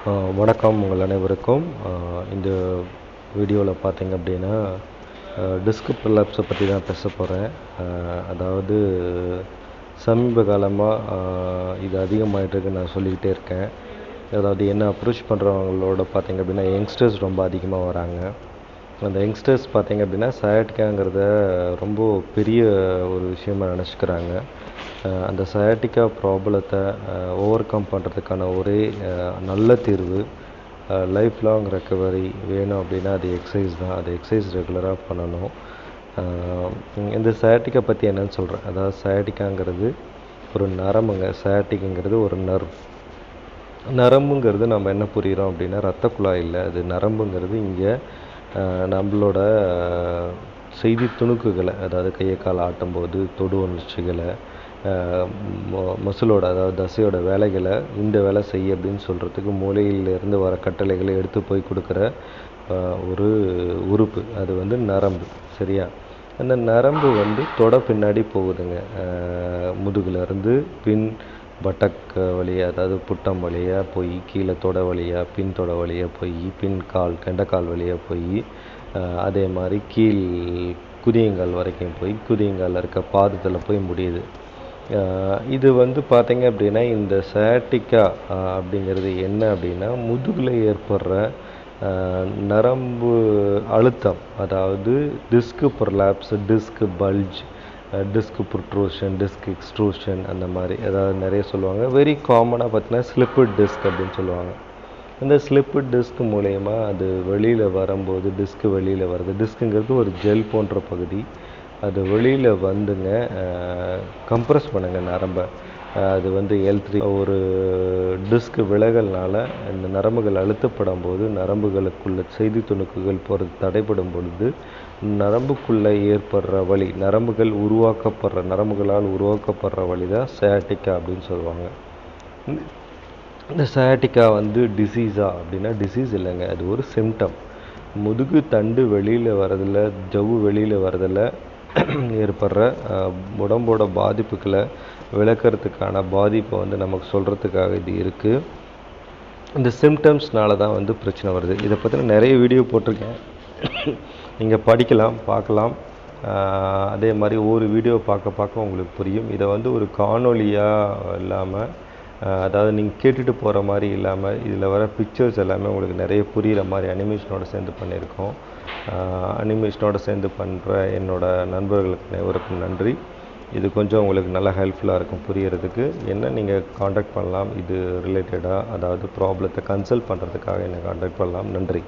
வணக்கம் உங்கள் அனைவருக்கும். இந்த வீடியோவில் பார்த்தீங்க அப்படின்னா டிஸ்க் ப்ரொலாப்ஸை பற்றி தான் பேச போகிறேன். அதாவது சமீப காலமாக இது அதிகமாகிட்டுருக்கு நான் சொல்லிக்கிட்டே இருக்கேன். அதாவது என்ன அப்ரோச் பண்ணுறவங்களோட பார்த்தீங்க அப்படின்னா யங்ஸ்டர்ஸ் ரொம்ப அதிகமாக வராங்க. அந்த யங்ஸ்டர்ஸ் பார்த்தீங்க அப்படின்னா சயாட்டிக்காங்கிறத ரொம்ப பெரிய ஒரு விஷயமாக நினச்சிக்கிறாங்க. அந்த சயாட்டிக்கா ப்ராப்ளத்தை ஓவர் கம் பண்ணுறதுக்கான ஒரே நல்ல தீர்வு லைஃப் லாங் ரெக்கவரி வேணும் அப்படின்னா அது எக்ஸசைஸ் தான். அது எக்ஸசைஸ் ரெகுலராக பண்ணணும். இந்த சயாட்டிக்கா பற்றி என்னன்னு சொல்கிறேன். அதாவது சயாட்டிக்காங்கிறது ஒரு நரம்புங்க. சயாட்டிக்குங்கிறது ஒரு நரம்புங்கிறது நம்ம என்ன புரிகிறோம் அப்படின்னா இரத்த குழாய் இல்லை, அது நரம்புங்கிறது இங்கே நம்மளோட செய்தி துணுக்குகளை, அதாவது கையை கால் ஆட்டும்போது தொடு உணர்ச்சிகளை, மசிலோட அதாவது தசையோட வேலைகளை இந்த வேலை செய்ய அப்படின்னு சொல்கிறதுக்கு மூளையிலேருந்து வர கட்டளைகளை எடுத்து போய் கொடுக்குற ஒரு உறுப்பு. அது வந்து நரம்பு. சரியா? அந்த நரம்பு வந்து தொட பின்னாடி போகுதுங்க. முதுகுலேருந்து பின் பட்டக் வழியாக, அதாவது புட்டம் வழியாக போய் கீழே தொட வழியாக, பின் தொட வழியாக போய் பின் கால் கெண்டைக்கால் வழியாக போய் அதே மாதிரி கீழ் குதியங்கால் வரைக்கும் போய் குதியங்காலில் இருக்க பாதத்தில் போய் முடியுது. இது வந்து பார்த்தீங்க அப்படின்னா இந்த சயாட்டிக்கா அப்படிங்கிறது என்ன அப்படின்னா முதுகில் ஏற்படுற நரம்பு அழுத்தம், அதாவது disc prolapse, disc bulge, disc protrusion, disc extrusion, அந்த மாதிரி ஏதாவது நிறைய சொல்லுவாங்க. வெரி காமனாக பார்த்தீங்கன்னா ஸ்லிப்பட் டிஸ்க் அப்படின்னு சொல்லுவாங்க. இந்த ஸ்லிப்பட் டிஸ்க் மூலயமா அது வெளியில் வரும்போது டிஸ்க்கு வெளியில் வருது. டிஸ்க்குங்கிறது ஒரு ஜெல் போன்ற பகுதி. அது வெளியில் வந்துங்க கம்ப்ரெஸ் பண்ணுங்க நரம்பை. அது வந்து L3 ஒரு டிஸ்க் விலகல்னால இந்த நரம்புகள் அழுத்தப்படும் போது நரம்புகளுக்குள்ள செய்தி துணுக்குகள் போகிறது தடைப்படும் பொழுது நரம்புக்குள்ளே ஏற்படுற வலி, நரம்புகளால் உருவாக்கப்படுற வலி தான் சயாட்டிக்கா அப்படின்னு சொல்லுவாங்க. இந்த சயாட்டிக்கா வந்து டிசீஸா அப்படின்னா டிசீஸ் இல்லைங்க, அது ஒரு சிம்டம். முதுகு தண்டு வெளியில் வரதில், ஜவ்வு வெளியில் வரதில் ஏற்படுற உடம்போட பாதிப்புகளை விளக்கிறதுக்கான பாதிப்பை வந்து நமக்கு சொல்கிறதுக்காக இது இருக்குது. இந்த சிம்டம்ஸ்னால தான் வந்து பிரச்சனை வருது. இதை பற்றின நிறைய வீடியோ போட்டிருக்கேன், நீங்கள் படிக்கலாம், பார்க்கலாம். அதே மாதிரி ஒரு வீடியோ பார்க்க உங்களுக்கு புரியும். இதை வந்து ஒரு காணொலியாக இல்லாமல், அதாவது நீங்கள் கேட்டுட்டு போகிற மாதிரி இல்லாமல் இதில் வர பிக்சர்ஸ் எல்லாமே உங்களுக்கு நிறைய புரிகிற மாதிரி அனிமேஷனோடு சேர்ந்து பண்ணியிருக்கோம். அனிமேஷனோடு சேர்ந்து பண்ணுற என்னோட நண்பர்களுக்கு அனைவருக்கும் நன்றி. இது கொஞ்சம் உங்களுக்கு நல்லா ஹெல்ப்ஃபுல்லாக இருக்கும் புரியறதுக்கு. என்ன நீங்கள் காண்டாக்ட் பண்ணலாம் இது ரிலேட்டடாக, அதாவது ப்ராப்ளத்தை கன்சல்ட் பண்ணுறதுக்காக என்னை காண்டாக்ட் பண்ணலாம். நன்றி.